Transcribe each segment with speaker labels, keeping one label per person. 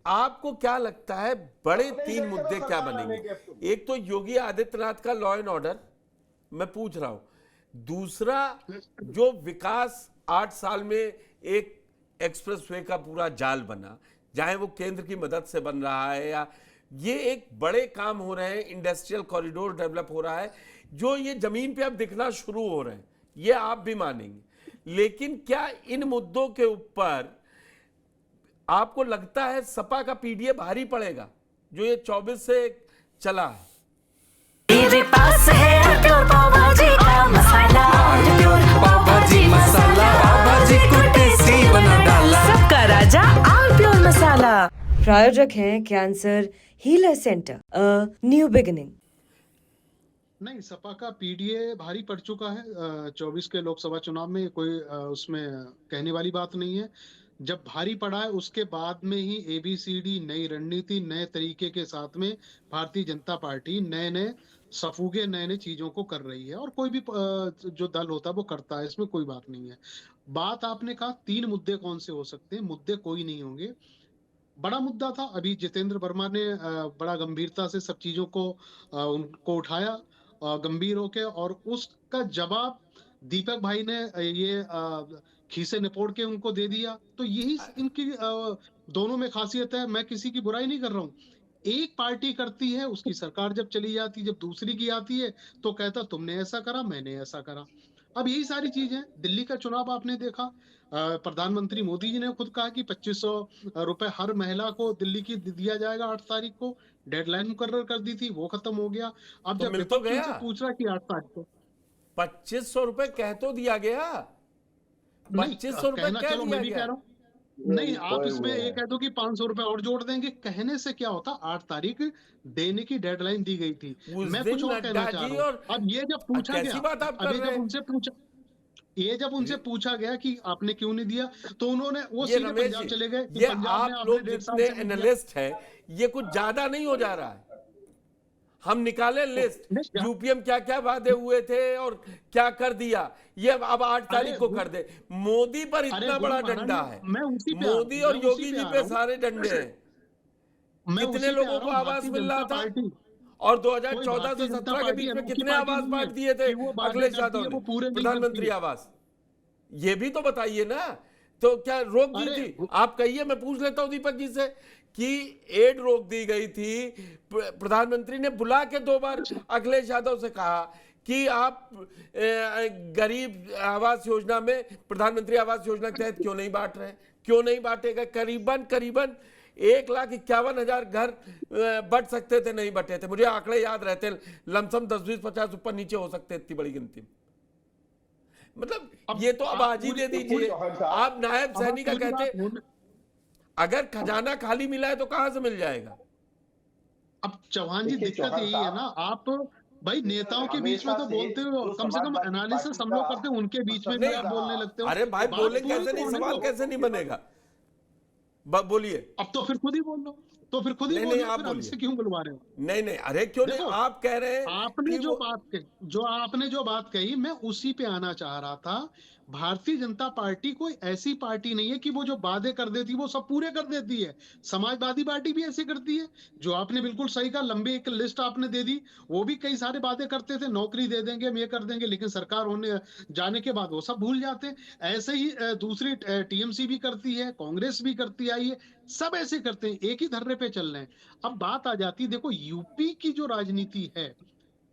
Speaker 1: आपको क्या लगता है बड़े
Speaker 2: अब नहीं
Speaker 1: तीन
Speaker 2: करेंगे तो
Speaker 1: मुद्दे क्या
Speaker 2: सरकार
Speaker 1: बनेंगे?
Speaker 2: लाने के अब तुम।
Speaker 1: एक तो योगी आदित्यनाथ का लॉ एंड ऑर्डर, मैं पूछ रहा हूं। दूसरा, जो विकास 8 साल में एक एक्सप्रेसवे का पूरा जाल बना, चाहे वो केंद्र की मदद से बन रहा है या ये एक बड़े काम हो रहे हैं, इंडस्ट्रियल कॉरिडोर डेवलप हो रहा है, जो ये जमीन पे अब दिखना शुरू हो रहे हैं, ये आप भी मानेंगे। लेकिन क्या इन मुद्दों के ऊपर आपको लगता है सपा का पीडीए भारी पड़ेगा, जो ये 24 से चला है?
Speaker 3: मेरे पास है प्योर पाव भाजी का मसाला, प्योर पाव भाजी मसाला, पाव भाजी को टेस्टी बना डाला, सबका राजा आल प्योर मसाला।
Speaker 4: प्रायोजक हैं cancer healer centre, a new beginning.
Speaker 5: नहीं, सपा का पीडीए भारी पड़ चुका है 24 के लोकसभा चुनाव में, कोई उसमें कहने वाली बात नहीं है। जब भारी पड़ा है उसके बाद में ही एबीसीडी नई रणनीति नए तरीके के साथ में भारतीय जनता पार्टी नए नए सफूगे नए नए चीजों को कर रही है, और कोई भी जो दल होता है वो करता है, इसमें कोई बात नहीं है। बात आपने कहा 3 मुद्दे कौन से हो सकते हैं, मुद्दे कोई नहीं होंगे। बड़ा मुद्दा था, अभी जितेंद्र वर्मा ने बड़ा गंभीरता से सब चीजों को उनको उठाया गंभीर होके, और उसका जवाब दीपक भाई ने ये खीसे निपोड़ के उनको दे दिया। तो यही इनकी दोनों में खासियत है। मैं किसी की बुराई नहीं कर रहा हूँ, एक पार्टी करती है, उसकी सरकार जब चली जाती है, जब दूसरी की आती है तो कहता तुमने ऐसा करा, मैंने ऐसा करा। अब यही सारी चीज है। दिल्ली का चुनाव आपने देखा, प्रधानमंत्री मोदी जी ने खुद कहा कि 2500 रुपए हर महिला को दिल्ली की दिया जाएगा। 8 तारीख को डेडलाइन मुकर्रर कर दी थी, वो खत्म हो गया। अब
Speaker 1: तो
Speaker 5: जब
Speaker 1: मिल तो
Speaker 5: विपक्ष
Speaker 1: गया,
Speaker 5: उनसे पूछ रहा कि 8 तारीख को
Speaker 1: 2500 रुपए कह तो दिया गया,
Speaker 5: नहीं
Speaker 1: 2500 रुपए
Speaker 5: कहना,
Speaker 1: कह
Speaker 5: चलो
Speaker 1: दिया
Speaker 5: मैं भी कह
Speaker 1: गया।
Speaker 5: रहा हूँ, नहीं आप इसमें ये कह दो कि 500 रुपए और जोड़ देंगे, कहने से क्या होता। 8 तारीख देने की डेडलाइन दी गई थी।
Speaker 1: उस
Speaker 5: मैं कुछ
Speaker 1: दिन
Speaker 5: और कहना
Speaker 1: नड्डा
Speaker 5: चाह
Speaker 1: जी
Speaker 5: रहा हूँ।
Speaker 1: और
Speaker 5: अब ये जब पूछा
Speaker 1: कैसी
Speaker 5: गया,
Speaker 1: बात आप कर
Speaker 5: अभी
Speaker 1: रहे
Speaker 5: जब
Speaker 1: हैं?
Speaker 5: उनसे पूछा, ये जब उनसे पूछा गया कि आपने क्यों नहीं दिया, तो उन्होंने वो
Speaker 1: ये
Speaker 5: सीधे
Speaker 1: रमेश
Speaker 5: पंजाब
Speaker 1: जी,
Speaker 5: चले गए कि
Speaker 1: ये
Speaker 5: पंजाब में
Speaker 1: आप
Speaker 5: आपने
Speaker 1: लोग
Speaker 5: 1.5 साल
Speaker 1: जितने
Speaker 5: से नहीं दिया।
Speaker 1: एनालिस्ट हैं, ये कुछ ज्यादा नहीं हो जा रहा है? हम निकाले लिस्ट,
Speaker 5: नहीं,
Speaker 1: यूपीएम क्या क्या वादे हुए थे और क्या कर दिया, ये अब 8
Speaker 5: अरे
Speaker 1: तारीख को कर दे। मोदी पर
Speaker 5: अरे
Speaker 1: इतना
Speaker 5: गुरु
Speaker 1: बड़ा
Speaker 5: महाराज,
Speaker 1: डंडा है,
Speaker 5: मैं उसी पे आ रहा
Speaker 1: मोदी
Speaker 5: हूँ, मैं
Speaker 1: और
Speaker 5: उसी
Speaker 1: योगी
Speaker 5: पे
Speaker 1: जी
Speaker 5: आ
Speaker 1: पे
Speaker 5: रहा हूँ,
Speaker 1: सारे डंडे हैं।
Speaker 5: मैं
Speaker 1: कितने
Speaker 5: उसी पे आ
Speaker 1: लोगों
Speaker 5: रहा
Speaker 1: को
Speaker 5: हूँ।
Speaker 1: आवाज
Speaker 5: भारतीय
Speaker 1: मिल रहा
Speaker 5: जनता
Speaker 1: था?
Speaker 5: पार्टी,
Speaker 1: और
Speaker 5: कोई
Speaker 1: 2014 से
Speaker 5: भारतीय जनता
Speaker 1: 17 के
Speaker 5: पार्टी
Speaker 1: बीच में
Speaker 5: अनूठी
Speaker 1: कितने
Speaker 5: पार्टी
Speaker 1: आवास
Speaker 5: नहीं है
Speaker 1: बांट दिए थे
Speaker 5: कि वो बातें
Speaker 1: अखिलेश
Speaker 5: करती
Speaker 1: यादव
Speaker 5: है
Speaker 1: ने,
Speaker 5: वो पूरे नहीं
Speaker 1: प्रधानमंत्री
Speaker 5: करती है।
Speaker 1: आवास? ये भी तो बताइए ना। तो क्या रोक दी
Speaker 5: अरे
Speaker 1: थी? आप कहिए, मैं पूछ लेता हूं दीपक जी से कि एड रोक दी गई थी। प्रधानमंत्री ने बुला के 2 बार अखिलेश यादव से कहा कि आप गरीब आवास योजना में, प्रधानमंत्री आवास योजना के तहत क्यों नहीं बांट रहे, क्यों नहीं बांटेगा? करीबन करीबन 1,51,000 घर बट सकते थे, नहीं बटे थे। मुझे आंकड़े याद रहते हैं, लमसम 10, 20, 50 ऊपर नीचे हो सकते, इतनी बड़ी गिनती। मतलब ये तो अब आज ही दे दीजिए। आप नायब सैनी का कहते, अगर खजाना खाली मिला है तो कहां से मिल जाएगा?
Speaker 5: अब चौहान जी, दिक्कत यही है ना, आप भाई नेताओं के बीच में तो बोलते हो, कम से कम एनालिसिस हम लोग करते हैं, उनके बीच में भी आप बोलने लगते हो।
Speaker 1: अरे भाई,
Speaker 5: बात
Speaker 1: बोले
Speaker 5: पूरी
Speaker 1: कैसे
Speaker 5: तो
Speaker 1: नहीं,
Speaker 5: होने
Speaker 1: सवाल
Speaker 5: दो।
Speaker 1: कैसे नहीं बनेगा? बोलिए।
Speaker 5: अब तो फिर खुद ही बोल लो, तो फिर खुद ही
Speaker 1: नहीं
Speaker 5: बोल
Speaker 1: नहीं,
Speaker 5: लो,
Speaker 1: आप
Speaker 5: फिर
Speaker 1: बोलिए।
Speaker 5: हमसे क्यों बुलवा रहे हो?
Speaker 1: नहीं नहीं, अरे क्यों नहीं,
Speaker 5: देखो,
Speaker 1: आप कह रहे हैं
Speaker 5: आपने
Speaker 1: कि
Speaker 5: जो
Speaker 1: वो,
Speaker 5: बात कही, जो आपने जो बात कही, मैं उसी पे आना चाह रहा था। भारतीय जनता पार्टी कोई ऐसी पार्टी नहीं है कि वो जो वादे कर देती वो सब पूरे कर देती है। समाजवादी पार्टी भी ऐसे करती है, जो आपने बिल्कुल सही कहा, लंबी एक लिस्ट आपने दे दी। वो भी कई सारे वादे करते थे, नौकरी दे देंगे, हम ये कर देंगे, लेकिन सरकार होने जाने के बाद वो सब भूल जाते हैं। ऐसे ही दूसरी टीएमसी भी करती है, कांग्रेस भी करती आई है, सब ऐसे करते हैं, एक ही धर्रे पे चल रहे हैं। अब बात आ जाती है, देखो यूपी की जो राजनीति है,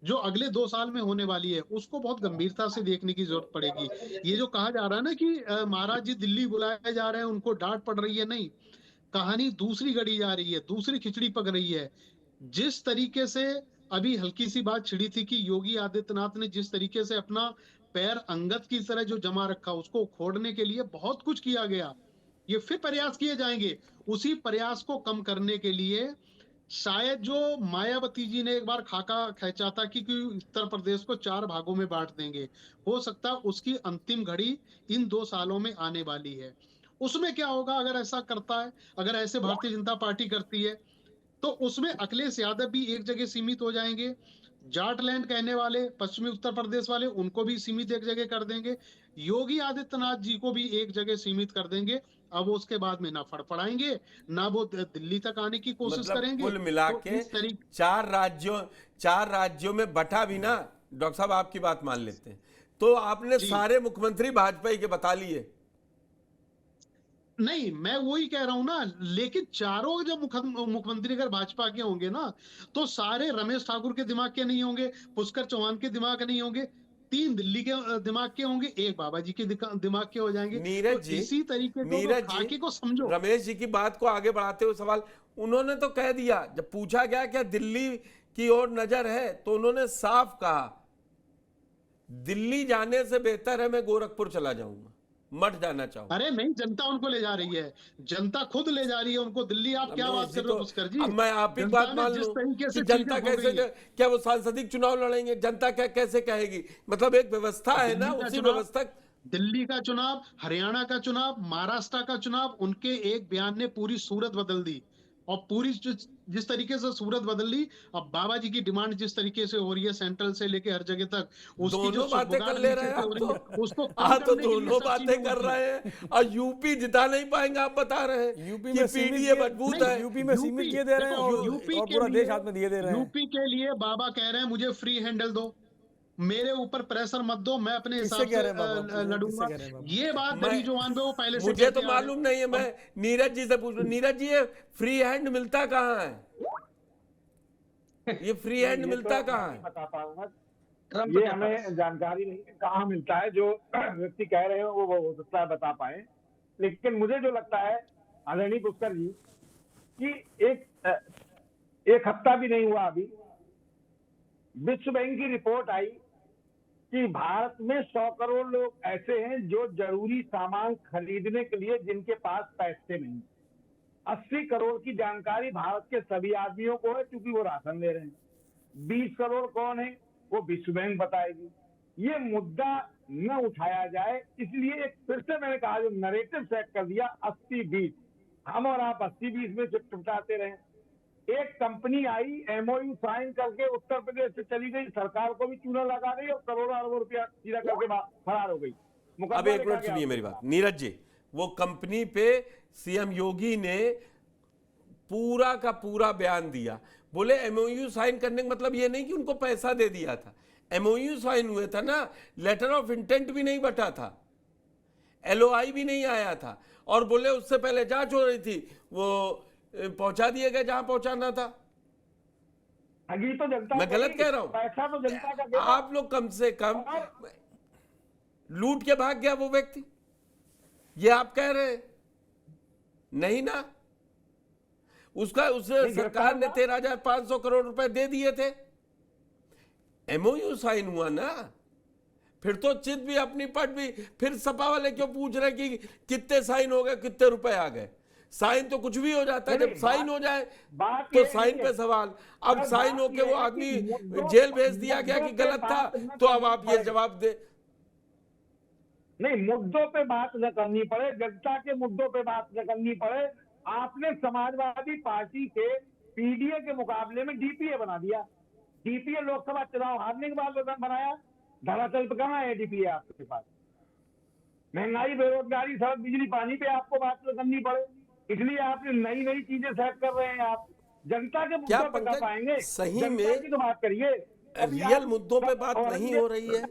Speaker 5: जो अगले 2 साल में होने वाली है, उसको बहुत गंभीरता से देखने की जरूरत पड़ेगी। ये जो कहा जा रहा है ना कि महाराज जी दिल्ली बुलाए जा रहे हैं, उनको डांट पड़ रही है, नहीं, कहानी दूसरी गढ़ी जा रही है, दूसरी खिचड़ी पक रही है। जिस तरीके से अभी हल्की सी बात छिड़ी थी कि योगी आदित्यनाथ ने जिस तरीके से अपना पैर अंगद की तरह जो जमा रखा, उसको खोड़ने के लिए बहुत कुछ किया गया। ये फिर प्रयास किए जाएंगे। उसी प्रयास को कम करने के लिए शायद जो मायावती जी ने एक बार खाका खींचा था कि उत्तर प्रदेश को 4 भागों में बांट देंगे, हो सकता है उसकी अंतिम घड़ी इन 2 सालों में आने वाली है। उसमें क्या होगा अगर ऐसा करता है, अगर ऐसे भारतीय जनता पार्टी करती है, तो उसमें अखिलेश यादव भी एक जगह सीमित हो जाएंगे। जाटलैंड कहने वाले पश्चिमी उत्तर प्रदेश वाले, उनको भी सीमित एक जगह कर देंगे। योगी आदित्यनाथ जी को भी एक जगह सीमित कर देंगे। अब उसके बाद में ना फड़फड़ाएंगे, ना वो दिल्ली तक आने की कोशिश
Speaker 1: मतलब
Speaker 5: करेंगे।
Speaker 1: कुल मिला
Speaker 5: तो
Speaker 1: के
Speaker 5: इस तरीके
Speaker 1: चार राज्यों में बटा भी ना, डॉक्टर साहब आपकी बात मान लेते हैं, तो आपने
Speaker 5: जी।
Speaker 1: सारे मुख्यमंत्री भाजपा के बता लिए।
Speaker 5: नहीं, मैं वही कह रहा हूं ना, लेकिन चारों जब मुख्यमंत्री अगर भाजपा के होंगे ना, तो सारे रमेश ठाकुर के दिमाग के नहीं होंगे, पुष्कर चौहान के दिमाग के नहीं होंगे, 3 दिल्ली के दिमाग के होंगे, 1 बाबा जी के दिमाग के हो जाएंगे।
Speaker 1: नीरज
Speaker 5: तो
Speaker 1: जी,
Speaker 5: इसी तरीके को तो खाके को समझो।
Speaker 1: रमेश जी की बात को आगे बढ़ाते हुए सवाल, उन्होंने तो कह दिया, जब पूछा गया क्या दिल्ली की ओर नजर है, तो उन्होंने साफ कहा दिल्ली जाने से बेहतर है मैं गोरखपुर चला जाऊंगा, मठ जाना चाहूंगा।
Speaker 5: अरे नहीं, जनता उनको ले जा रही है, जनता खुद ले जा रही है उनको दिल्ली। आप क्या बात कर रहे हो पुष्कर जी?
Speaker 1: अब मैं आप ही
Speaker 5: जनता
Speaker 1: बात
Speaker 5: ने
Speaker 1: मान
Speaker 5: जिस
Speaker 1: लूं
Speaker 5: तरीके
Speaker 1: कि
Speaker 5: से
Speaker 1: जनता
Speaker 5: चीजें हो
Speaker 1: कैसे,
Speaker 5: गई है,
Speaker 1: क्या वो सांसदीय चुनाव लड़ेंगे, जनता क्या कैसे कहेगी? मतलब एक व्यवस्था है ना,
Speaker 5: दिल्ली का
Speaker 1: उसी
Speaker 5: चुनाव,
Speaker 1: व्यवस्था।
Speaker 5: दिल्ली का चुनाव, हरियाणा का चुनाव, महाराष्ट्र का चुनाव, उनके एक बयान ने पूरी सूरत बदल दी। और पूरी जिस तरीके से सूरत बदल ली, अब बाबा जी की डिमांड जिस तरीके से हो रही है सेंट्रल से लेके हर जगह तक, उसकी जो
Speaker 1: दोनों बातें कर
Speaker 5: बुगाड़
Speaker 1: ले
Speaker 5: नीचे
Speaker 1: रहे हैं
Speaker 5: से हो
Speaker 1: आप
Speaker 5: रही
Speaker 1: तो।
Speaker 5: है, उसको कम
Speaker 1: आप तो
Speaker 5: करने के लिए
Speaker 1: दोनों
Speaker 5: सब
Speaker 1: बातें
Speaker 5: चीजें
Speaker 1: कर
Speaker 5: होती
Speaker 1: रहे
Speaker 5: हैं।
Speaker 1: हैं, और यूपी जिता नहीं पाएंगे आप बता रहे हैं
Speaker 2: यूपी
Speaker 1: कि
Speaker 2: में सीमित
Speaker 1: पीडीए
Speaker 2: किए,
Speaker 1: मजबूत
Speaker 5: नहीं,
Speaker 1: है।
Speaker 2: यूपी में सीमित किए दे रहे हैं,
Speaker 5: देखो,
Speaker 2: और
Speaker 5: यूपी के
Speaker 2: पूरा
Speaker 5: लिए,
Speaker 2: देश हाथ में दिए दे रहे हैं।
Speaker 5: यूपी के लिए बाबा कह रहे हैं मुझे फ्री हैंडल दो, मेरे ऊपर प्रेशर मत दो, मैं अपने
Speaker 2: किससे
Speaker 5: हिसाब
Speaker 2: कह
Speaker 5: से
Speaker 2: रहे हैं बाबा? किससे
Speaker 5: लड़ूंगा।
Speaker 2: कह रहे हैं बाबा?
Speaker 5: ये बात बड़ी जुबान पे वो पहले से
Speaker 1: मुझे
Speaker 5: कहते
Speaker 1: तो
Speaker 5: आ रहे हैं।
Speaker 1: मालूम नहीं है, मैं नीरज जी से पूछ रहा हूं, नीरज जी ये फ्री हैंड मिलता कहाँ है? ये फ्री हैंड मिलता कहाँ है?
Speaker 6: बता पाऊंगा,
Speaker 5: ट्रम्प
Speaker 6: ये
Speaker 5: के
Speaker 6: हमें
Speaker 5: पास।
Speaker 6: जानकारी नहीं है कहाँ मिलता है। जो व्यक्ति कह रहे हो वो हो सकता है बता पाए, लेकिन मुझे जो लगता है आदरणीय पुष्कर जी कि एक हफ्ता भी नहीं हुआ अभी विश्व बैंक की रिपोर्ट आई कि भारत में 100 करोड़ लोग ऐसे हैं जो जरूरी सामान खरीदने के लिए जिनके पास पैसे नहीं। 80 करोड़ की जानकारी भारत के सभी आदमियों को है, क्योंकि वो राशन ले रहे हैं। 20 करोड़ कौन है वो विश्व बैंक बताएगी। ये मुद्दा न उठाया जाए, इसलिए एक फिर से मैंने कहा जो नरेटिव सेट कर दिया 80-20, हम और आप 80-20 में चिपटाते रहे। एक कंपनी आई, एमओयू साइन करके उत्तर प्रदेश से चली गई, सरकार को भी चूना लगा गई और करोड़ों अरबों रुपया सीधा करके फरार हो गई।
Speaker 1: अब एक मिनट सुनिए मेरी बात, नीरज जी, वो कंपनी पे सीएम योगी ने पूरा का पूरा बयान दिया, बोले एमओयू साइन करने का मतलब ये नहीं कि उनको पैसा दे दिया था, एमओयू साइन हुए था ना, लेटर ऑफ इंटेंट भी नहीं बटा था, एलओआई भी नहीं आया था, और बोले उससे पहले जांच हो रही थी, वो पहुंचा दिए गए जहां पहुंचाना था।
Speaker 6: अभी तो जनता
Speaker 1: मैं गलत कह रहा हूं?
Speaker 6: पैसा तो जनता का गया।
Speaker 1: आप लोग कम से कम, लूट के भाग गया वो व्यक्ति, ये आप कह रहे हैं? नहीं ना, उसे सरकार ने 13,500 करोड़ रुपए दे दिए थे, एमओयू साइन हुआ ना, फिर तो चित भी अपनी पट भी, फिर सपा वाले क्यों पूछ रहे कि कितने साइन हो गए, कितने रुपए आ गए? साइन तो कुछ भी हो जाता है, जब साइन हो जाए तो साइन पे सवाल। अब साइन होके वो आदमी जेल भेज दिया गया कि गलत था, तो अब आप ये जवाब दे।
Speaker 6: नहीं, मुद्दों पे बात न करनी पड़े, जनता के मुद्दों पे बात न करनी पड़े। आपने समाजवादी पार्टी के पीडीए के मुकाबले में डीपीए बना दिया। डीपीए लोकसभा चुनाव हारने के बाद बनाया, धरातल पे कहाँ है डीपीए आपके पास? महंगाई, बेरोजगारी, सड़क, बिजली, पानी पे आपको बात करनी पड़े, इसलिए आपने नई नई चीजें सेट कर रहे हैं। आप जनता के
Speaker 1: क्या
Speaker 6: मुद्दों पे कर पाएंगे?
Speaker 1: सही
Speaker 6: जनता
Speaker 1: में
Speaker 6: की तो बात करिए,
Speaker 1: रियल मुद्दों पे बात नहीं हो रही है।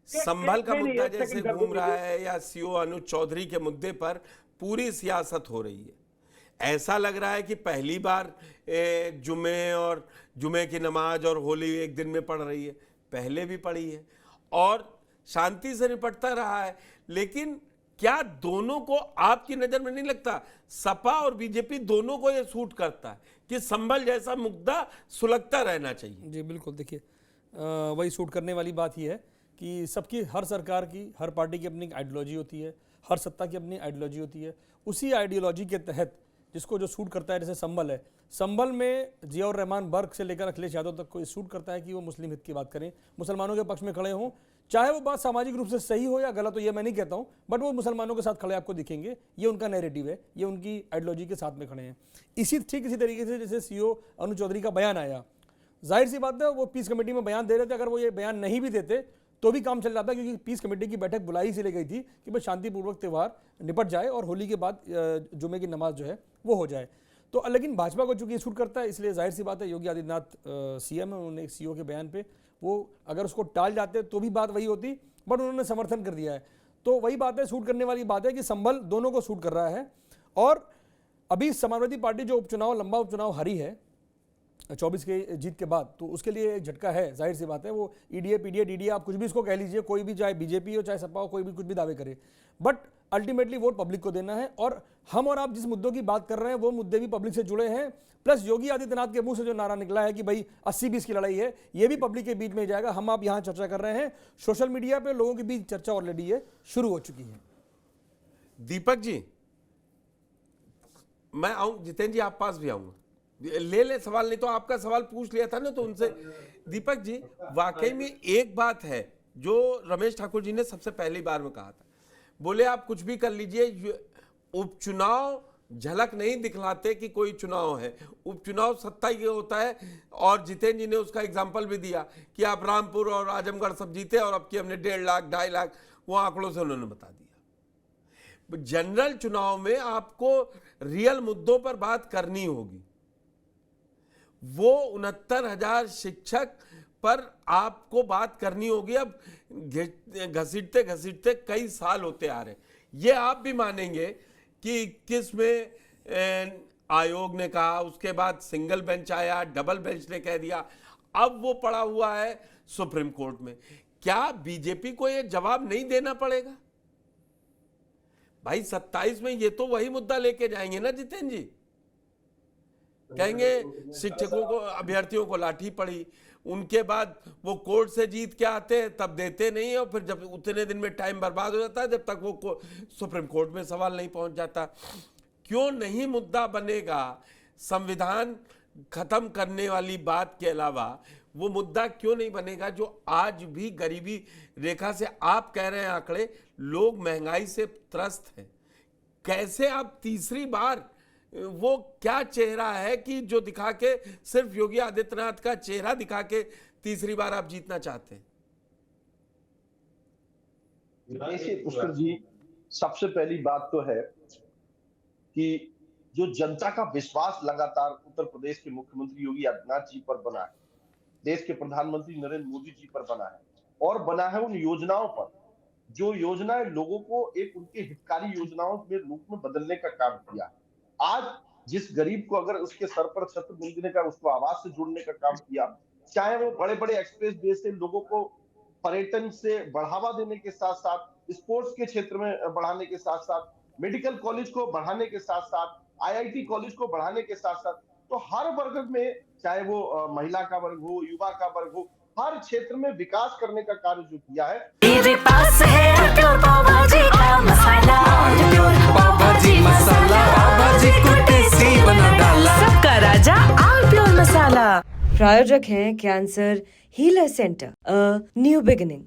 Speaker 1: संभल का मुद्दा जैसे घूम रहा है, या सीओ अनुज चौधरी के मुद्दे पर पूरी सियासत हो रही है। ऐसा लग रहा है कि पहली बार जुमे और जुमे की नमाज और होली एक दिन में पढ़ रही है, पहले भी पढ़ी है और शांति से निपटता रहा है। लेकिन क्या दोनों को, आपकी नजर में नहीं लगता सपा और बीजेपी दोनों को यह सूट करता है कि संभल जैसा मुद्दा सुलगता रहना चाहिए?
Speaker 2: जी बिल्कुल, देखिए वही सूट करने वाली बात ही है कि सबकी, हर सरकार की, हर पार्टी की अपनी आइडियोलॉजी होती है, हर सत्ता की अपनी आइडियोलॉजी होती है। उसी आइडियोलॉजी के तहत जिसको जो सूट करता है, जैसे संभल है, संभल में जियाउर रहमान बर्क से लेकर अखिलेश यादव तक को सूट करता है कि वो मुस्लिम हित की बात करें, मुसलमानों के पक्ष में खड़े हों, चाहे वो बात सामाजिक रूप से सही हो या गलत हो, ये मैं नहीं कहता हूं, बट वो मुसलमानों के साथ खड़े आपको दिखेंगे। ये उनका नैरेटिव है, ये उनकी आइडियोलॉजी के साथ में खड़े हैं। ठीक इसी तरीके से जैसे सीओ अनुज चौधरी का बयान आया, जाहिर सी बात है वो पीस कमेटी में बयान दे रहे थे, अगर वो ये बयान नहीं भी देते तो भी काम चल जाता, क्योंकि पीस कमेटी की बैठक बुलाई इसलिए गई थी कि बस शांतिपूर्वक त्यौहार निपट जाए और होली के बाद जुमे की नमाज जो है वो हो जाए। तो लेकिन भाजपा को चूंकि सूट करता है, इसलिए जाहिर सी बात है योगी आदित्यनाथ सीएम है, उन्होंने एक सीओ के बयान पे वो अगर उसको टाल जाते तो भी बात वही होती, बट उन्होंने समर्थन कर दिया है। तो वही बात है, सूट करने वाली बात है कि संभल दोनों को सूट कर रहा है। और अभी समाजवादी पार्टी जो उपचुनाव, लंबा उपचुनाव हारी है 24 के जीत के बाद, तो उसके लिए एक झटका है, जाहिर सी बात है। वो ईडीए पीडीए डीडीए आप कुछ भी इसको कह लीजिए, कोई भी, चाहे बीजेपी हो चाहे सपा हो, कोई भी कुछ भी दावे करे, बट अल्टीमेटली वोट पब्लिक को देना है। और हम और आप जिस मुद्दों की बात कर रहे हैं वो मुद्दे भी पब्लिक से जुड़े हैं। प्लस योगी आदित्यनाथ के मुंह से जो नारा निकला है कि भाई 80-20 की लड़ाई है, ये भी पब्लिक के बीच में जाएगा। हम आप यहाँ चर्चा कर रहे हैं, सोशल मीडिया पे लोगों के बीच चर्चा ऑलरेडी ये शुरू हो चुकी है।
Speaker 1: दीपक जी, मैं आऊं, जितेंद्र जी आप पास भी आऊंगा, ले सवाल, नहीं तो आपका सवाल पूछ लिया था ना तो उनसे। दीपक जी, वाकई में एक बात है जो रमेश ठाकुर जी ने सबसे पहली बार में कहा था, बोले आप कुछ भी कर लीजिए, उपचुनाव झलक नहीं दिखलाते कि कोई चुनाव है, उपचुनाव सत्ता ही होता है। और जितेंद्र जी ने उसका एग्जाम्पल भी दिया कि आप रामपुर और आजमगढ़ सब जीते और अब की हमने 1.5 लाख 2.5 लाख, वो आंकड़ों से उन्होंने बता दिया। जनरल चुनाव में आपको रियल मुद्दों पर बात करनी होगी। वो 69,000 शिक्षक पर आपको बात करनी होगी। अब घसीटते घसीटते कई साल होते आ रहे, ये आप भी मानेंगे कि 21 में आयोग ने कहा, उसके बाद सिंगल बेंच आया, डबल बेंच ने कह दिया, अब वो पड़ा हुआ है सुप्रीम कोर्ट में। क्या बीजेपी को ये जवाब नहीं देना पड़ेगा? भाई 27 में ये तो वही मुद्दा लेके जाएंगे ना जितेंद्र जी, कहेंगे शिक्षकों को, अभ्यर्थियों को लाठी पड़ी, उनके बाद वो कोर्ट से जीत के आते हैं तब देते नहीं है, और फिर जब उतने दिन में टाइम बर्बाद हो जाता है जब तक वो सुप्रीम कोर्ट में सवाल नहीं पहुंच जाता। क्यों नहीं मुद्दा बनेगा? संविधान खत्म करने वाली बात के अलावा वो मुद्दा क्यों नहीं बनेगा जो आज भी गरीबी रेखा से, आप कह रहे हैं आंकड़े, लोग महंगाई से त्रस्त हैं। कैसे आप तीसरी बार, वो क्या चेहरा है कि जो दिखा के, सिर्फ योगी आदित्यनाथ का चेहरा दिखा के तीसरी बार आप जीतना चाहते हैं?
Speaker 7: देखिए पुष्कर जी, सबसे पहली बात तो है कि जो जनता का विश्वास लगातार उत्तर प्रदेश के मुख्यमंत्री योगी आदित्यनाथ जी पर बना है, देश के प्रधानमंत्री नरेंद्र मोदी जी पर बना है, और बना है उन योजनाओं पर जो योजनाएं लोगों को एक उनके हितकारी योजनाओं के रूप में बदलने का काम किया। आज जिस गरीब को अगर उसके सर पर छत्र मिलने का, उसको आवास से जुड़ने का काम किया, चाहे वो बड़े बड़े एक्सप्रेस वे से लोगों को पर्यटन से बढ़ावा देने के साथ साथ, स्पोर्ट्स के क्षेत्र में बढ़ाने के साथ साथ, मेडिकल कॉलेज को बढ़ाने के साथ साथ, आईआईटी कॉलेज को बढ़ाने के साथ साथ, तो हर वर्ग में, चाहे वो महिला का वर्ग हो, युवा का वर्ग हो, हर क्षेत्र में विकास करने का कार्य जो किया है।
Speaker 3: मेरे पास है प्योर पाव भाजी का मसाला, प्योर पाव भाजी मसाला, पाव भाजी को टेस्टी बना डाला, सबका राजा आल प्योर मसाला।
Speaker 4: प्रायोजक हैं cancer healer centre, a new beginning.